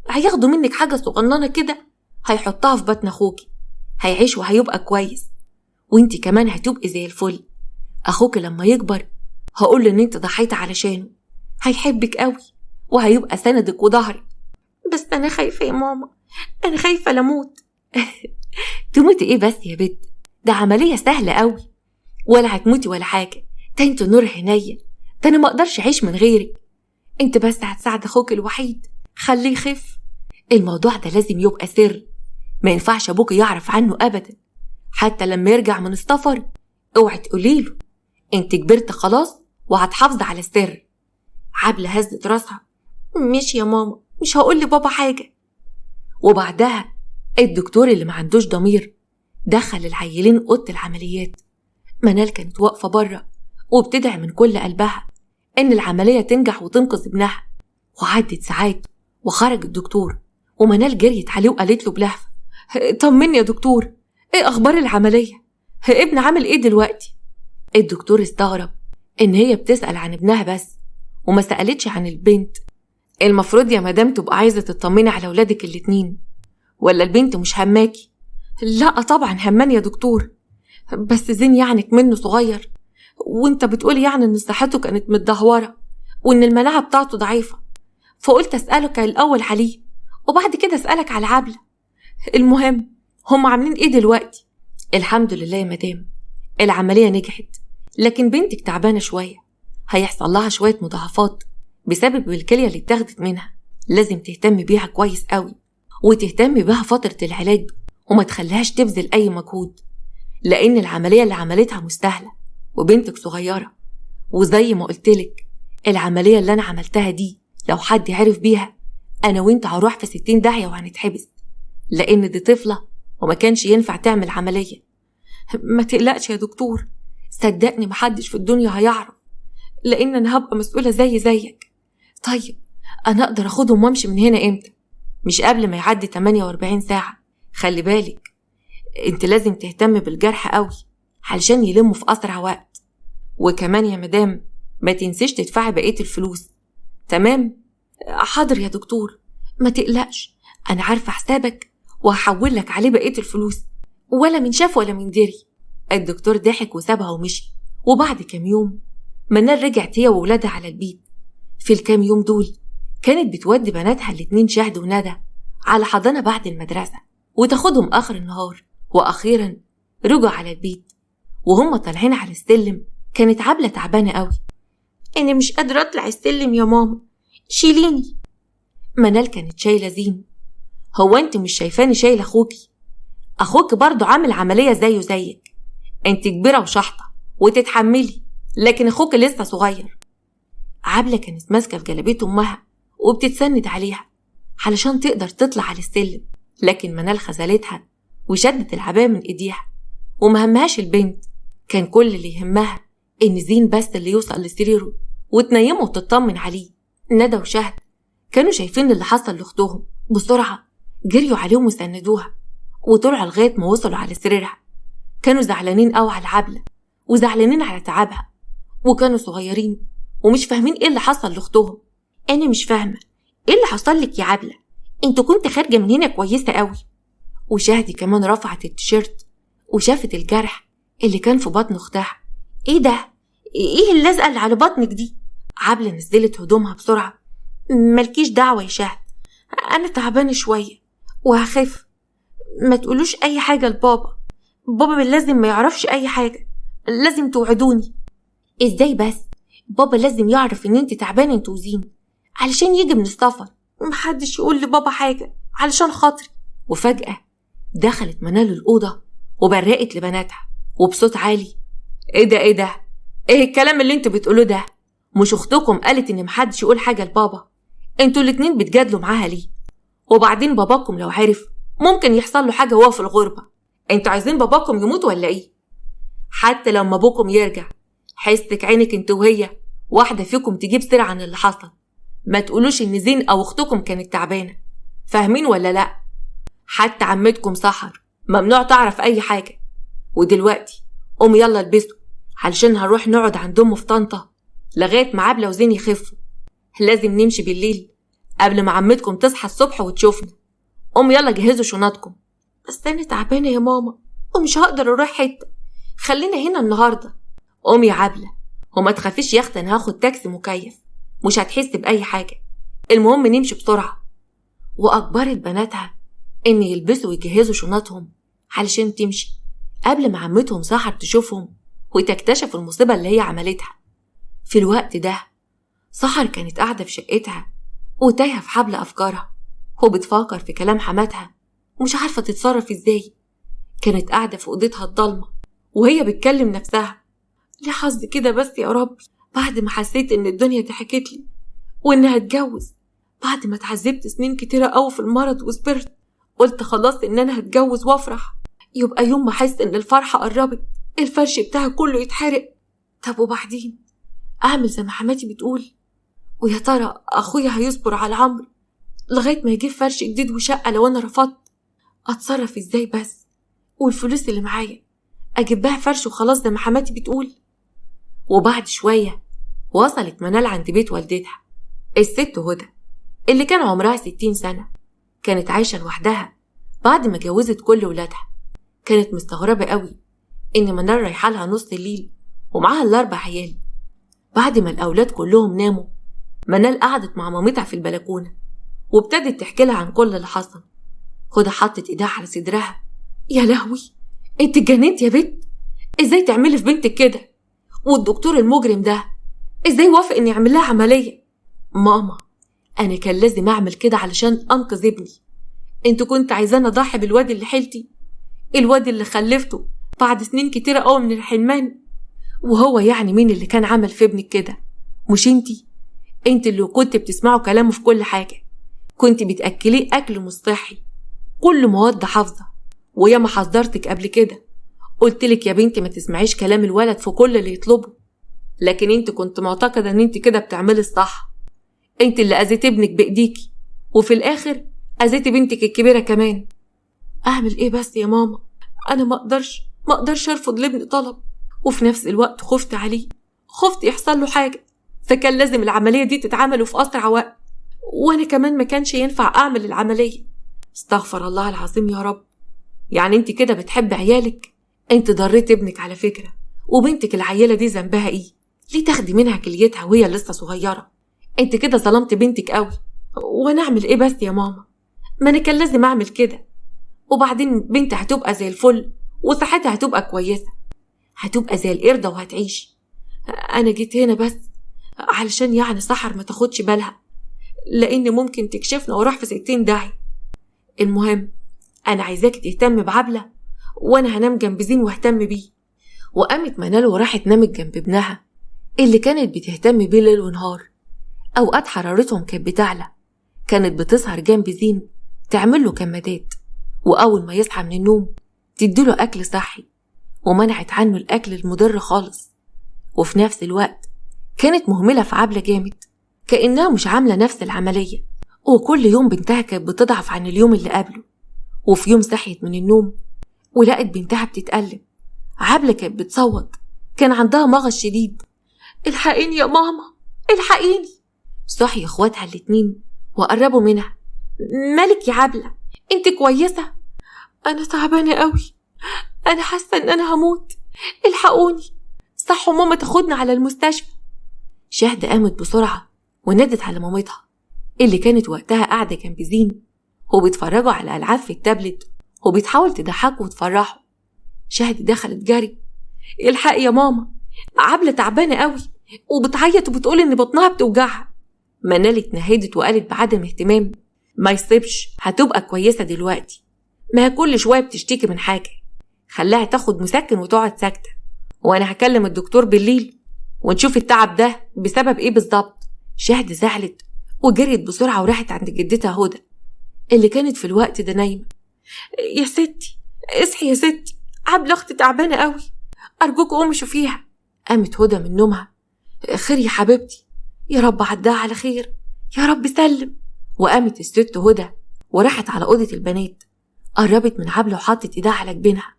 هياخدوا منك حاجة صغننة كده هيحطها في بطن اخوكي، هيعيش وهيبقى كويس، وانت كمان هتبقي زي الفل. اخوك لما يكبر هقوله ان انت ضحيت علشانه، هيحبك قوي وهيبقى سندك وظهرك. بس انا خايفة يا ماما، انا خايفة لموت. تموتي ايه بس يا بنت، ده عملية سهلة قوي، ولا هتموتي ولا حاجة، ده انت نور عينيا، ده انا ما اقدرش اعيش من غيرك، انت بس هتساعد اخوك الوحيد، خليه يخف. الموضوع ده لازم يبقى سر، ما ينفعش ابوك يعرف عنه ابدا، حتى لما يرجع من السفر اوعي تقوليله، انت كبرت خلاص وهتحافظ على السر. عبلة هزت راسها، مش يا ماما، مش هقول لبابا حاجة. وبعدها الدكتور اللي ما عندوش ضمير دخل العيلين اوضه العمليات. منال كانت واقفة بره وبتدعي من كل قلبها ان العملية تنجح وتنقذ ابنها. وعدت ساعات وخرج الدكتور، ومنال جريت عليه وقالت له بلهفة، طمني يا دكتور، ايه اخبار العملية؟ ابن عامل ايه دلوقتي؟ الدكتور استغرب إن هي بتسأل عن ابنها بس وما سألتش عن البنت. المفروض يا مدام تبقى عايزة تطمني على ولادك الاتنين، ولا البنت مش هماكي؟ لا طبعا همان يا دكتور، بس زين يعني منه صغير، وانت بتقولي يعني ان صحته كانت متدهورة وان المناعة بتاعته ضعيفة، فقلت اسألك الأول عليه وبعد كده اسألك على عبلة. المهم هم عاملين ايه دلوقتي؟ الحمد لله يا مدام، العملية نجحت، لكن بنتك تعبانة شوية، هيحصل لها شوية مضاعفات بسبب الكلية اللي اتاخدت منها. لازم تهتم بيها كويس قوي، وتهتم بها فترة العلاج، وما تخليهاش تبذل أي مجهود، لأن العملية اللي عملتها مستاهلة وبنتك صغيرة. وزي ما قلتلك العملية اللي أنا عملتها دي لو حد عرف بيها أنا وإنت هروح في 60 داهية وهنتحبس، لأن دي طفلة وما كانش ينفع تعمل عملية. ما تقلقش يا دكتور، صدقني محدش في الدنيا هيعرف، لأن أنا هبقى مسؤولة زيك. طيب أنا أقدر أخدهم وأمشي من هنا إمتى؟ مش قبل ما يعدي 48 ساعة. خلي بالك انت لازم تهتم بالجرح قوي علشان يلموا في أسرع وقت. وكمان يا مدام ما تنسيش تدفعي بقية الفلوس. تمام؟ حاضر يا دكتور، ما تقلقش، أنا عارفة حسابك وهحول لك عليه بقية الفلوس، ولا من شاف ولا من دري. الدكتور ضحك وسابها ومشي. وبعد كام يوم منال رجعت هي وولادها على البيت. في الكام يوم دول كانت بتودي بناتها الاتنين شهد وندى على حضانة بعد المدرسة وتاخدهم آخر النهار. وأخيرا رجعوا على البيت، وهم طالعين على السلم كانت عبلة تعبانة قوي. أنا مش قادرة أطلع السلم يا ماما، شيليني. منال كانت شايلة زين. هو أنت مش شايفاني شايلة أخوك برضو عامل عملية زيك، أنت كبيرة وشحطة وتتحملي، لكن أخوك لسه صغير. عبلة كانت ماسكة في جلابية أمها وبتتسند عليها علشان تقدر تطلع على السلم، لكن منال خذلتها وشدت العباية من إيديها ومهمهاش البنت. كان كل اللي يهمها إن زين بس اللي يوصل لسريره وتنيمه وتطمن عليه. ندى وشهد كانوا شايفين اللي حصل لأختهم، بسرعة جريوا عليهم وسندوها وطلعوا لغاية ما وصلوا على سريرها. كانوا زعلانين قوي على عبلة وزعلانين على تعبها، وكانوا صغيرين ومش فاهمين ايه اللي حصل لأختهم. أنا مش فاهمة ايه اللي حصل لك يا عبلة، انتوا كنت خارجة من هنا كويسة قوي. وشهدي كمان رفعت التيشيرت وشافت الجرح اللي كان في بطن أختها. ايه ده؟ ايه اللزقة اللي على بطنك دي؟ عبلة نزلت هدومها بسرعة. مالكيش دعوة يا شهد، أنا تعبانة شوية وهخف، ما تقولوش أي حاجة لبابا، بابا لازم ما يعرفش أي حاجة، لازم توعدوني. إزاي بس؟ بابا لازم يعرف إن انت تعبانة انت وزين علشان يجي من السفر، محدش يقول لبابا حاجة علشان خاطري. وفجأة دخلت منال الأوضة وبرقت لبناتها وبصوت عالي. ايه ده؟ ايه الكلام اللي انتوا بتقولوه ده؟ مش اختكم قالت ان محدش يقول حاجة لبابا؟ انتوا الاتنين بتجادلوا معاها ليه؟ وبعدين باباكم لو عرف ممكن يحصل له حاجة وهو في الغربة. انتوا عايزين باباكم يموت ولا ايه؟ حتى لما ابوكم يرجع حستك عينك انت وهي واحدة فيكم تجيب سيرة عن اللي حصل. ما تقولوش ان زين او اختكم كانت تعبانة، فاهمين ولا لا؟ حتى عمتكم سحر ممنوع تعرف اي حاجة. ودلوقتي قوموا يلا البسوا علشان هنروح نقعد عند امه في طنطا لغاية ما عبلة وزين يخفوا. لازم نمشي بالليل قبل ما عمتكم تصحى الصبح وتشوفنا. قوموا يلا جهزوا شنطكم. بس انا تعبانة يا ماما ومش هقدر اروح حتة، خلينا هنا النهاردة. قومي يا عبلة، وما تخافيش يا اختي، انا هاخد تاكسي مكيف مش هتحس بأي حاجة، المهم نمشي بسرعة. وأجبرت بناتها إن يلبسوا ويجهزوا شنطهم علشان تمشي قبل ما عمتهم سحر تشوفهم وتكتشف المصيبة اللي هي عملتها. في الوقت ده سحر كانت قاعدة في شقتها وتايهة في حبل أفكارها وبتفكر في كلام حماتها ومش عارفة تتصرف إزاي. كانت قاعدة في أوضتها الضلمة وهي بتكلم نفسها. ليه حظ كده بس يا ربي، بعد ما حسيت إن الدنيا ضحكت لي وإنها هتجوز، بعد ما اتعذبت سنين كتيرة أوي في المرض وصبرت، قلت خلاص إن أنا هتجوز وأفرح، يبقى يوم ما أحس إن الفرحة قربت الفرش بتاعي كله يتحرق. طب وبعدين أعمل زي ما حماتي بتقول؟ ويا ترى أخويا هيصبر على عمرو لغاية ما يجيب فرش جديد وشقة لو أنا رفضت؟ أتصرف إزاي بس؟ والفلوس اللي معايا أجيب بها فرش وخلاص زي ما حماتي بتقول؟ وبعد شوية وصلت منال عند بيت والدتها الست هدى اللي كان عمرها 60 سنة. كانت عايشة لوحدها بعد ما جوزت كل ولادها. كانت مستغربة قوي إن منال رايحة لها نص الليل ومعاها ال4 عيال. بعد ما الأولاد كلهم ناموا، منال قعدت مع مامتها في البلكونة وابتدت تحكي لها عن كل اللي حصل. هدى حطت ايدها على صدرها. يا لهوي، انت اتجننت يا بنت، ازاي تعملي في بنتك كده؟ والدكتور المجرم ده ازاي وافق ان يعمل لها عملية؟ ماما، انا كان لازم اعمل كده علشان انقذ ابني. انت كنت عايزاني اضحي بالواد اللي حيلتي، الواد اللي خلفته بعد سنين كتيرة قوي من الحرمان. وهو يعني مين اللي كان عمل في ابنك كده؟ مش انت اللي كنت بتسمعوا كلامه في كل حاجة. كنت بتأكليه أكل مش صحي، كل مواد حافظة. وياما حذرتك قبل كده، قلتلك يا بنتي ما تسمعيش كلام الولد في كل اللي يطلبه، لكن انت كنت معتقدة ان انت كده بتعملي الصح. انت اللي أذيت ابنك بإيديكي، وفي الآخر أذيتي بنتك الكبيرة كمان. أعمل ايه بس يا ماما؟ أنا ما أقدرش أرفض لابني طلب، وفي نفس الوقت خفت عليه، خفت يحصل له حاجة، فكان لازم العملية دي تتعمل في أسرع وقت، وأنا كمان ما كانش ينفع أعمل العملية. استغفر الله العظيم يا رب. يعني انت كده بتحب عيالك؟ انت ضريت ابنك على فكرة، وبنتك العيلة دي ذنبها ايه؟ ليه تاخدي منها كليتها وهي لسه صغيرة؟ انت كده ظلمت بنتك قوي. وانا اعمل ايه بس يا ماما؟ ما انا كان لازم اعمل كده. وبعدين بنتي هتبقى زي الفل، وصحتها هتبقى كويسة، هتبقى زي القردة وهتعيش. انا جيت هنا بس علشان يعني سحر ما تاخدش بالها، لان ممكن تكشفنا وراح في 60 داهية. المهم انا عايزاك تهتم بعبلة، وانا هنام جنب زين واهتم بيه. وقامت منال وراحت نامت جنب ابنها اللي كانت بتهتم بيه ليل ونهار. اوقات حرارتهم كانت بتعلى، كانت بتسهر جنب زين تعمل له كمادات، واول ما يصحى من النوم تديله اكل صحي، ومنعت عنه الاكل المضر خالص. وفي نفس الوقت كانت مهملة في عبلة جامد، كأنها مش عاملة نفس العملية. وكل يوم بنتها كانت بتضعف عن اليوم اللي قبله. وفي يوم صحيت من النوم ولقت بنتها بتتألم. عبلة كانت بتصوت، كان عندها مغص شديد. الحقيني يا ماما، الحقيني. صحي اخواتها الاتنين وقربوا منها. مالك يا عبلة، انت كويسة؟ انا تعبانة قوي، انا حاسة ان انا هموت، الحقوني، صحوا ماما تاخدنا على المستشفى. شهد قامت بسرعة ونادت على مامتها اللي كانت وقتها قاعدة جنب زين وبيتفرجوا على ألعاب في التابلت وبتحاول تضحكوا وتفرحوا. شهد دخلت جري. الحق يا ماما، عبلة تعبانة قوي وبتعيط وبتقول ان بطنها بتوجعها. منال اتنهدت وقالت بعدم اهتمام. ما يصيبش، هتبقى كويسة دلوقتي، ما هي كل شوية بتشتكي من حاجة، خلاها تاخد مسكن وتقعد ساكتة، وانا هكلم الدكتور بالليل ونشوف التعب ده بسبب ايه بالظبط. شهد زعلت وجريت بسرعة وراحت عند جدتها هدى اللي كانت في الوقت ده نايمة. يا ستي اصحي يا ستي، عبلة اختي تعبانة قوي، ارجوك قومي شوفيها. قامت هدى من نومها. خير يا حبيبتي، يا رب عدها على خير، يا رب سلم. وقامت الست هدى وراحت على أوضة البنات، قربت من عبلة وحطت ايدها على جبينها.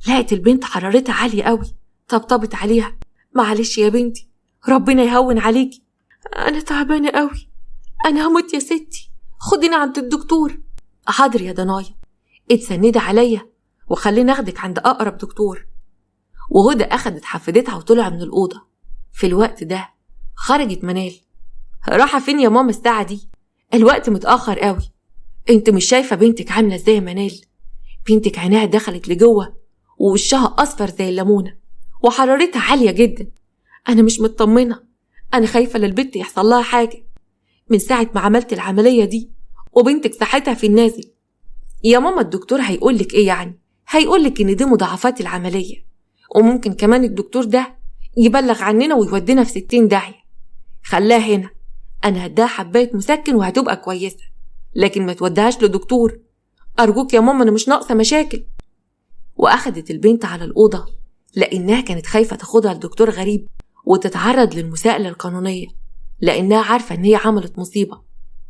لقت البنت حرارتها عالية قوي، طبطبت عليها. معلش يا بنتي، ربنا يهون عليكي، انا تعبانة قوي، انا هموت يا ستي، خديني عند الدكتور. حاضر يا ضنايا، اتسندي عليا وخليني اخدك عند اقرب دكتور. وهدى اخدت حفدتها وطلع من الأوضة. في الوقت ده خرجت منال. راحة فين يا ماما الساعة دي؟ الوقت متأخر قوي. انت مش شايفة بنتك عاملة ازاي يا منال؟ بنتك عينها دخلت لجوه ووشها اصفر زي الليمونة وحرارتها عالية جدا. انا مش مطمنة، انا خايفة للبنت يحصل لها حاجة من ساعة ما عملت العملية دي، وبنتك صحتها في النازل. يا ماما الدكتور هيقولك ايه يعني؟ هيقولك ان دي مضاعفات العملية، وممكن كمان الدكتور ده يبلغ عننا ويودينا في 60 داهية. خلاها هنا، انا هديها حباية مسكن وهتبقى كويسة، لكن ما توديهاش لدكتور، ارجوك يا ماما، انا مش ناقصة مشاكل. واخدت البنت على الأوضة لانها كانت خايفة تاخدها لدكتور غريب وتتعرض للمساءلة القانونية، لانها عارفة ان هي عملت مصيبة،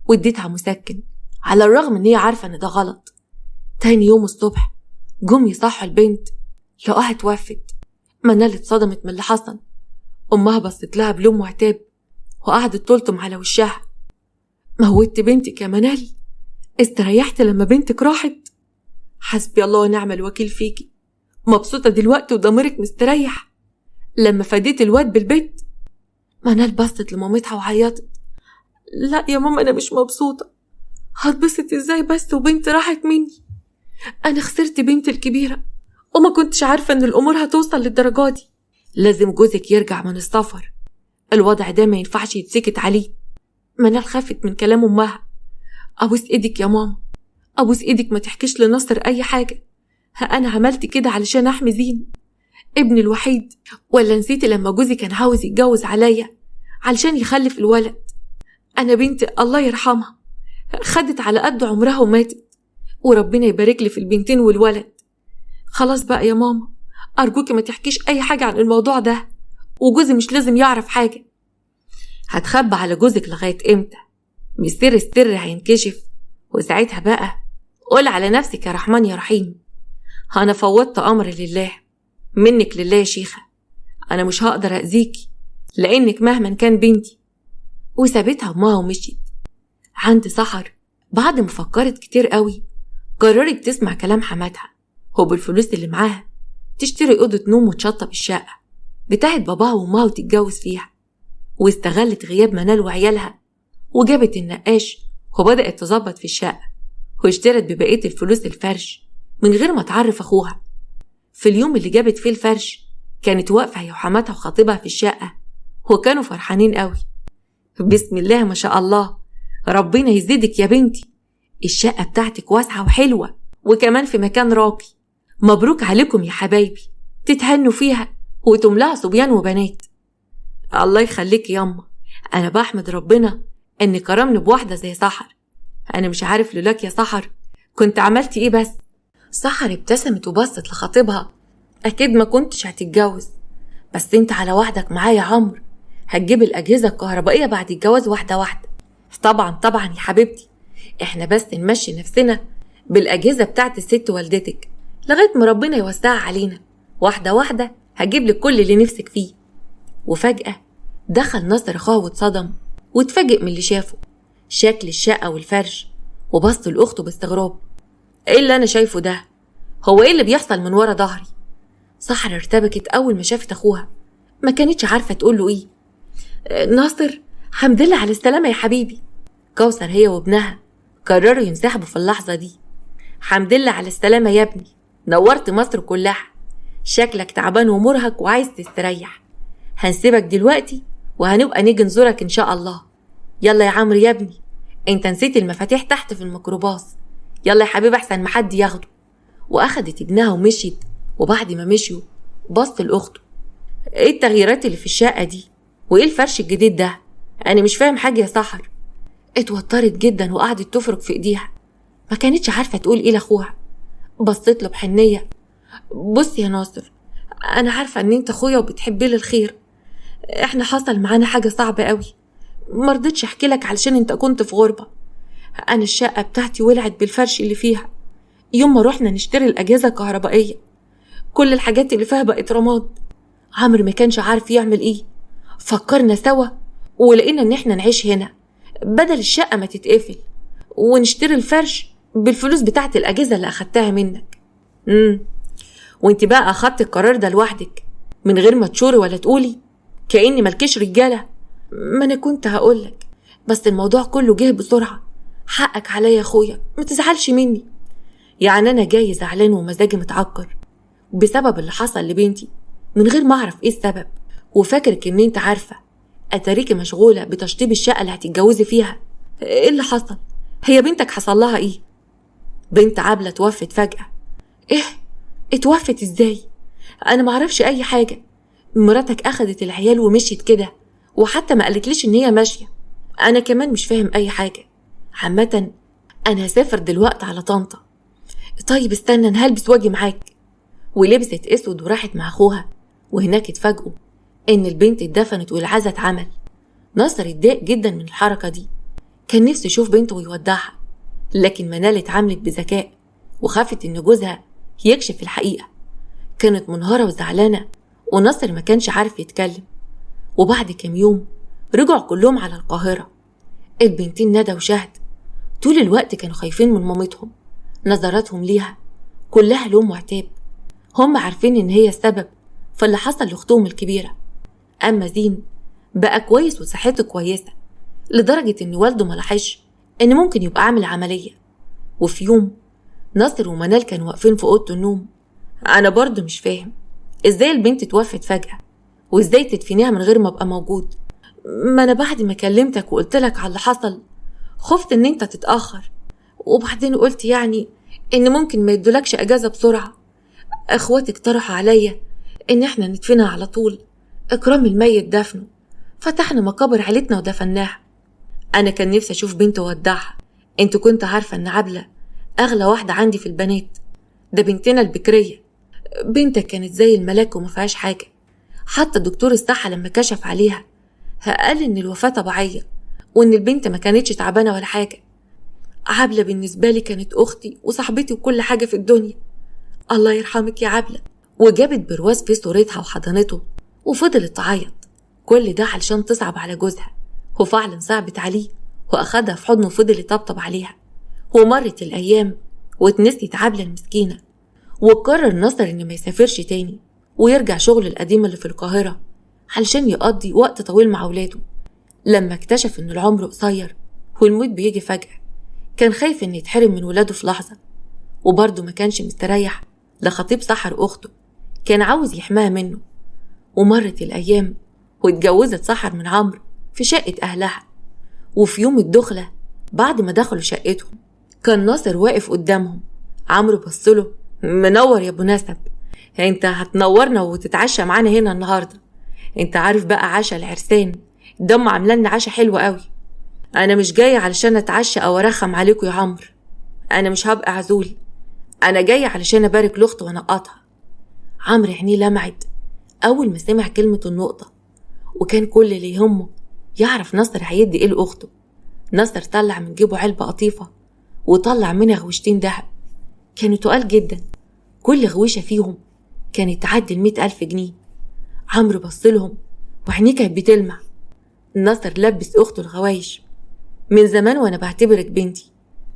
واديتها مسكن على الرغم ان هي عارفة ان ده غلط. تاني يوم الصبح جم يصحوا البنت، لقاها اتوفت. منال اتصدمت من اللي حصل، أمها بصت لها بلوم وعتاب وقعدت تلطم على وشها. موتت بنتك يا منال؟ استريحت لما بنتك راحت؟ حسبي الله ونعم الوكيل فيكي. مبسوطة دلوقتي وضميرك مستريح لما فديت الواد بالبيت؟ منال بصت لمامتها وعيطت. لا يا ماما، أنا مش مبسوطة. هتبسط ازاي بس وبنتي راحت مني؟ أنا خسرت بنتي الكبيرة وما كنتش عارفة إن الأمور هتوصل للدرجة دي. لازم جوزك يرجع من السفر، الوضع ده ما ينفعش يتسكت عليه. منال خافت من كلام أمها. أبوس إيدك يا ماما، أبوس إيدك ما تحكيش لناصر أي حاجة. أنا عملت كده علشان أحمي زين ابني الوحيد. ولا نسيتي لما جوزي كان عاوز يتجوز عليا علشان يخلف الولد؟ أنا بنتي الله يرحمها خدت على قد عمرها وماتت، وربنا يبارك لي في البنتين والولد. خلاص بقى يا ماما، أرجوكي ما تحكيش أي حاجة عن الموضوع ده، وجوزي مش لازم يعرف حاجة. هتخبى على جوزك لغاية إمتى؟ مستر السر هينكشف، وساعتها بقى قول على نفسك يا رحمن يا رحيم. أنا فوضت أمر لله، منك لله يا شيخة. أنا مش هقدر أذيكي لأنك مهما كان بنتي. وسابتها أمها ومشيت. عند سحر بعد ما فكرت كتير قوي قررت تسمع كلام حماتها، وبالفلوس اللي معاها تشتري أوضة نوم وتشطب الشقة بتاعت باباها وأمها وتتجوز فيها. واستغلت غياب منال وعيالها وجابت النقاش وبدأت تظبط في الشقة، واشترت ببقية الفلوس الفرش من غير ما تعرف أخوها. في اليوم اللي جابت فيه الفرش كانت واقفة هي وحماتها وخطيبها في الشقة، وكانوا فرحانين قوي. بسم الله ما شاء الله، ربنا يزيدك يا بنتي. الشقة بتاعتك واسعة وحلوة وكمان في مكان راقي. مبروك عليكم يا حبايبي، تتهنوا فيها وتملها صبيان وبنات. الله يخليك ياما، أنا بحمد ربنا إن كرمني بواحدة زي سحر. أنا مش عارف لولاك يا سحر كنت عملتي إيه بس. سحر ابتسمت وبصت لخطيبها. أكيد ما كنتش هتتجوز، بس انت على وعدك معايا يا عمرو، هتجيب الأجهزة الكهربائية بعد الجواز واحدة واحدة. طبعا يا حبيبتي، احنا بس نمشي نفسنا بالأجهزة بتاعت الست والدتك لغاية ما ربنا يوسعها علينا. واحدة واحدة هجيب لك كل اللي نفسك فيه. وفجأة دخل ناصر أخوه واتصدم واتفاجئ من اللي شافه، شكل الشقة والفرش، وبص لأخته باستغراب. ايه اللي أنا شايفه ده؟ هو ايه اللي بيحصل من ورا ظهري؟ سحر ارتبكت أول ما شافت أخوها، ما كانتش عارفة تقوله ايه. ناصر، حمد لله على السلامة يا حبيبي. كوثر هي وابنها قرروا ينسحبوا في اللحظة دي. حمد لله على السلامة يا ابني، نورت مصر كلها. شكلك تعبان ومرهق وعايز تستريح. هنسيبك دلوقتي وهنبقى نيجي نزورك إن شاء الله. يلا يا عمرو يا ابني، انت نسيت المفاتيح تحت في الميكروباص. يلا يا حبيبي احسن ما حد ياخده. واخدت ابنها ومشيت. وبعد ما مشيوا بص لاخته. ايه التغييرات اللي في الشقة دي؟ وايه الفرش الجديد ده؟ انا مش فاهم حاجة يا سحر. اتوترت جدا وقعدت تفرك في ايديها، ما كانتش عارفة تقول ايه لاخوها. بصيت له بحنية. بص يا ناصر، انا عارفة ان انت اخويا وبتحبي لي الخير. احنا حصل معانا حاجة صعبة قوي، مرضتش احكي لك علشان انت كنت في غربة. انا الشقة بتاعتي ولعت بالفرش اللي فيها يوم ما روحنا نشتري الاجهزة الكهربائية. كل الحاجات اللي فيها بقت رماد. عمرو ما كانش عارف يعمل ايه. فكرنا سوا ولقينا ان احنا نعيش هنا بدل الشقة ما تتقفل، ونشتري الفرش بالفلوس بتاعت الاجهزة اللي اخدتها منك. وانت بقى اخدت القرار ده لوحدك من غير ما تشوري ولا تقولي كأني ملكش رجالة؟ ما انا كنت هقولك، بس الموضوع كله جه بسرعة. حقك عليا يا اخويا، ما تزعلش مني. يعني انا جاي زعلان ومزاجي متعكر بسبب اللي حصل لبنتي من غير ما اعرف ايه السبب، وفاكرك ان انت عارفة. اتاريكي مشغولة بتشطيب الشقة اللي هتتجوزي فيها. ايه اللي حصل؟ هي بنتك حصل لها ايه؟ بنت عبلة توفت فجأة. ايه؟ اتوفت ازاي؟ انا معرفش اي حاجة. مراتك اخدت العيال ومشيت كده، وحتى ما قالتليش ان هي ماشية. انا كمان مش فاهم اي حاجة. عامة انا هسافر دلوقتي على طنطا. طيب استنى، انا هلبس واجي معاك. ولبست اسود وراحت مع اخوها، وهناك اتفاجئوا ان البنت اتدفنت والعزا اتعمل. ناصر اتضايق جدا من الحركة دي، كان نفسه يشوف بنته ويودعها، لكن منال اتعاملت بذكاء وخافت ان جوزها يكشف الحقيقة. كانت منهارة وزعلانة، وناصر ما كانش عارف يتكلم. وبعد كام يوم رجعوا كلهم على القاهرة. البنتين ندى وشهد طول الوقت كانوا خايفين من مامتهم، نظراتهم ليها كلها لوم وعتاب، هم عارفين ان هي السبب في اللي حصل لاختهم الكبيرة. اما زين بقى كويس وصحته كويسة لدرجة ان والده ملاحظش ان ممكن يبقى عامل عملية. وفي يوم ناصر ومنال كانوا واقفين في اوضه النوم. انا برضو مش فاهم ازاي البنت توفت فجأة، وازاي تدفنيها من غير ما ابقى موجود. ما انا بعد ما كلمتك وقلت لك على اللي حصل خفت ان انت تتأخر، وبعدين قلت يعني ان ممكن ما يدولكش اجازة بسرعة. اخواتي اقترحوا عليا ان احنا ندفنها على طول اكرام الميت دفنه، فتحنا مقابر عيلتنا ودفناها. انا كان نفسي اشوف بنت وودعها. انت كنت عارفة ان عبلة اغلى واحدة عندي في البنات، ده بنتنا البكرية. بنتك كانت زي الملاك وما فيهاش حاجة، حتى دكتور الصحة لما كشف عليها قال ان الوفاة طبيعية وان البنت ما كانتش تعبانة ولا حاجة. عبلة بالنسبة لي كانت اختي وصاحبتي وكل حاجة في الدنيا. الله يرحمك يا عبلة. وجابت برواز في صورتها وحضنته وفضلت تعيط، كل ده علشان تصعب على جوزها، وفعلا صعبت عليه واخدها في حضنه وفضل يطبطب عليها. ومرت الايام واتنسيت عبلة المسكينة، وقرر ناصر انه ما يسافرش تاني ويرجع شغله القديم اللي في القاهرة علشان يقضي وقت طويل مع اولاده. لما اكتشف ان العمر قصير والموت بيجي فجأة كان خايف ان يتحرم من ولاده في لحظة، وبرضه ما كانش مستريح لخطيب سحر اخته، كان عاوز يحماها منه. ومرت الايام واتجوزت سحر من عمرو في شقة اهلها. وفي يوم الدخلة بعد ما دخلوا شقتهم كان ناصر واقف قدامهم. عمرو بصله: منور يا ابو نسب، انت هتنورنا وتتعشى معانا هنا النهارده. انت عارف بقى عشا العرسان دم عاملنا عشا حلو قوي. انا مش جاي علشان اتعشى او ارخم عليكم يا عمرو، انا مش هبقى عزول، انا جاي علشان ابارك لاختي وانقطها. عمرو عينيه لمعت اول ما سمع كلمة النقطة، وكان كل اللي يهمه يعرف ناصر هيدي ايه لاخته. ناصر طلع من جيبه علبة قطيفة وطلع منها غوشتين دهب، كانوا تقال جدا، كل غويشة فيهم كانت تعدي 100,000 جنيه. عمرو بصلهم وعينيه كانت بتلمع. ناصر لبس اخته الغوايش: من زمان وانا بعتبرك بنتي،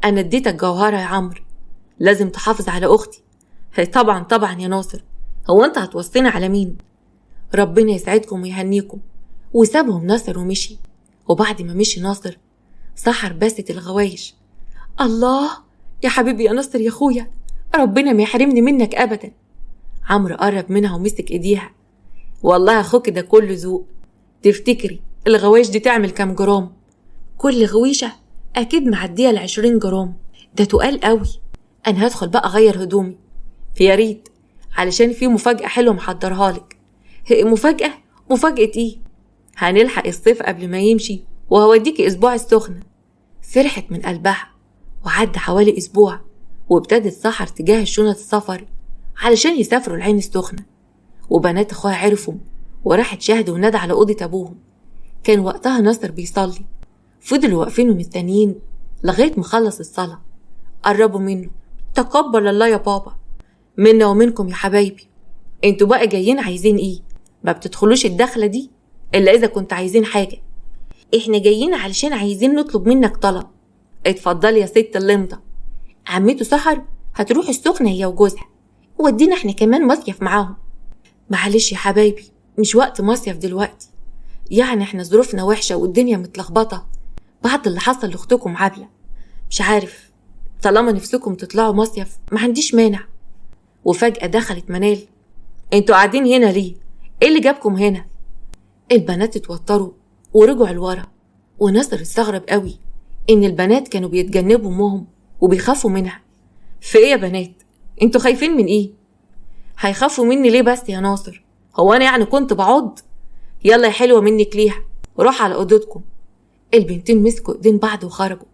انا اديتك جوهرة يا عمرو، لازم تحافظ على اختي. هي طبعا طبعا يا ناصر، هو انت هتوصينا على مين؟ ربنا يسعدكم ويهنيكم. وسابهم ناصر ومشي. وبعد ما مشي ناصر سحر باست الغوايش: الله يا حبيبي يا ناصر يا اخويا، ربنا ما يحرمني منك ابدا. عمرو قرب منها ومسك ايديها: والله اخوك ده كله ذوق، تفتكري الغوايش دي تعمل كام جرام؟ كل غويشة اكيد معدية 20 جرام، ده تقال قوي. انا هدخل بقى اغير هدومي. يا ريت، علشان في مفاجأة حلوة محضرها لك. مفاجأة؟ مفاجأة ايه؟ هنلحق الصيف قبل ما يمشي وهوديكي اسبوع السخنة. فرحت من قلبها. وعدى حوالي اسبوع وابتدت سحر تجهز شنط السفر علشان يسافروا العين السخنة. وبنات اخوها عرفوا وراحت شهد وندى على اوضة ابوهم. كان وقتها ناصر بيصلي، فضلوا واقفين ومستنيين لغاية ما خلص الصلاة. قربوا منه: تقبل الله يا بابا. منا ومنكم يا حبايبي. انتوا بقى جايين عايزين ايه؟ ما بتدخلوش الدخلة دي الا اذا كنت عايزين حاجة. احنا جايين علشان عايزين نطلب منك طلب. اتفضلي يا ست اللمضة، عمته سحر هتروح السخنة هي وجوزها، ودينا احنا كمان مصيف معاهم. معلش يا حبايبي، مش وقت مصيف دلوقتي، يعني احنا ظروفنا وحشة والدنيا متلخبطة بعد اللي حصل لاختكم عبلة. مش عارف، طالما نفسكم تطلعوا مصيف ما عنديش مانع. وفجأة دخلت منال: انتوا قاعدين هنا ليه؟ ايه اللي جابكم هنا؟ البنات اتوتروا ورجعوا لورا، وناصر استغرب قوي ان البنات كانوا بيتجنبوا امهم وبيخافوا منها. في ايه يا بنات؟ انتوا خايفين من ايه؟ هيخافوا مني ليه بس يا ناصر؟ هو انا يعني كنت بعض؟ يلا يا حلوة منك ليها، روح على اوضتكم. البنتين مسكوا ايدين بعض وخرجوا.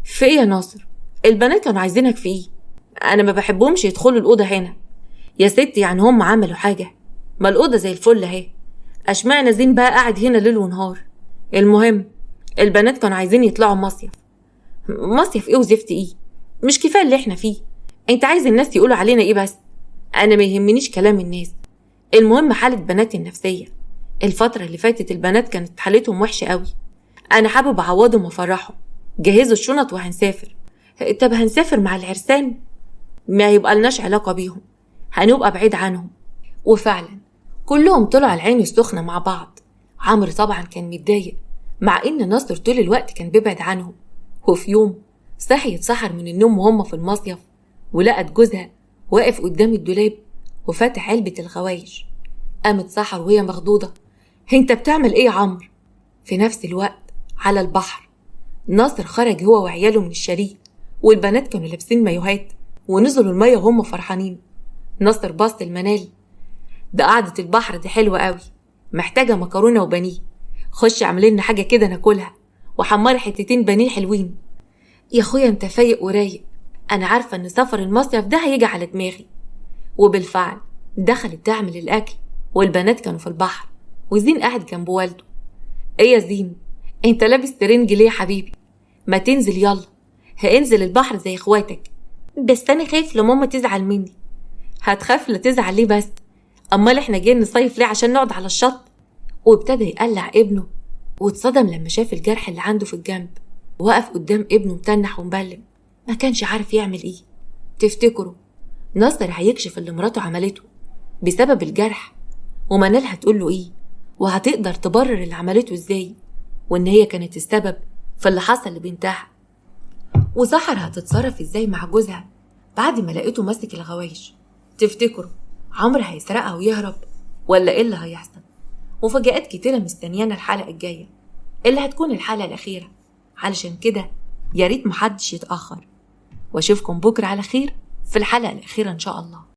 في ايه يا ناصر؟ البنات كانوا عايزينك في ايه؟ انا ما بحبهمش يدخلوا الاوضه هنا. يا ستي يعني هم عملوا حاجه؟ ما الاوضه زي الفل اهي، اشمعنى زين بقى قاعد هنا ليل ونهار؟ المهم البنات كانوا عايزين يطلعوا مصيف. مصيف ايه وزفت ايه؟ مش كفايه اللي احنا فيه؟ انت عايز الناس يقولوا علينا ايه بس؟ انا ما يهمنيش كلام الناس، المهم حاله بناتي النفسيه. الفترة اللي فاتت البنات كانت حالتهم وحشة قوي. أنا حابب أعوضهم وأفرحهم. جهزوا الشنط وهنسافر. طب هنسافر مع العرسان؟ ما يبقى لناش علاقة بيهم، هنبقى بعيد عنهم. وفعلا كلهم طلعوا العين السخنة مع بعض. عمرو طبعا كان متضايق، مع إن ناصر طول الوقت كان بيبعد عنهم. وفي يوم صحي يتسحر من النوم وهم في المصيف، ولقت جوزها واقف قدام الدولاب وفاتح علبة الغوايش. قامت سحر وهي مخضوضة: انت بتعمل ايه يا عمرو؟ في نفس الوقت على البحر ناصر خرج هو وعياله من الشاليه، والبنات كانوا لابسين مايوهات ونزلوا المية وهم فرحانين. ناصر بص المنال: ده قعدة البحر دي حلوة قوي، محتاجة مكرونة وبانيه. خش اعمل لنا حاجة كده ناكلها، وحمري حتتين بانيه حلوين. يا اخويا انت فايق ورايق، انا عارفة ان سفر المصيف ده هيجي على دماغي. وبالفعل دخلت تعمل الاكل، والبنات كانوا في البحر، وزين قاعد جنب والده. ايه يا زين، انت لابس ترنج ليه يا حبيبي؟ ما تنزل يلا، هانزل البحر زي اخواتك. بس انا خايف لماما تزعل مني. هتخاف لا تزعل ليه بس؟ امال احنا جايين نصيف ليه؟ عشان نقعد على الشط؟ وابتدى يقلع ابنه، واتصدم لما شاف الجرح اللي عنده في الجنب. وقف قدام ابنه متنح ومبلم، ما كانش عارف يعمل ايه. تفتكروا ناصر هيكشف اللي مراته عملته بسبب الجرح؟ ومنال هتقول له ايه؟ وهتقدر تبرر اللي عملته ازاي؟ وان هي كانت السبب في اللي حصل لبنتها؟ وسحر هتتصرف ازاي مع جوزها بعد ما لقيته ماسك الغوايش؟ تفتكروا عمرو هيسرقها ويهرب، ولا ايه اللي هيحصل؟ مفاجآت كتيرة مستنيانا الحلقة الجاية، اللي هتكون الحلقة الأخيرة. علشان كده ياريت محدش يتأخر، واشوفكم بكرة على خير في الحلقة الأخيرة إن شاء الله.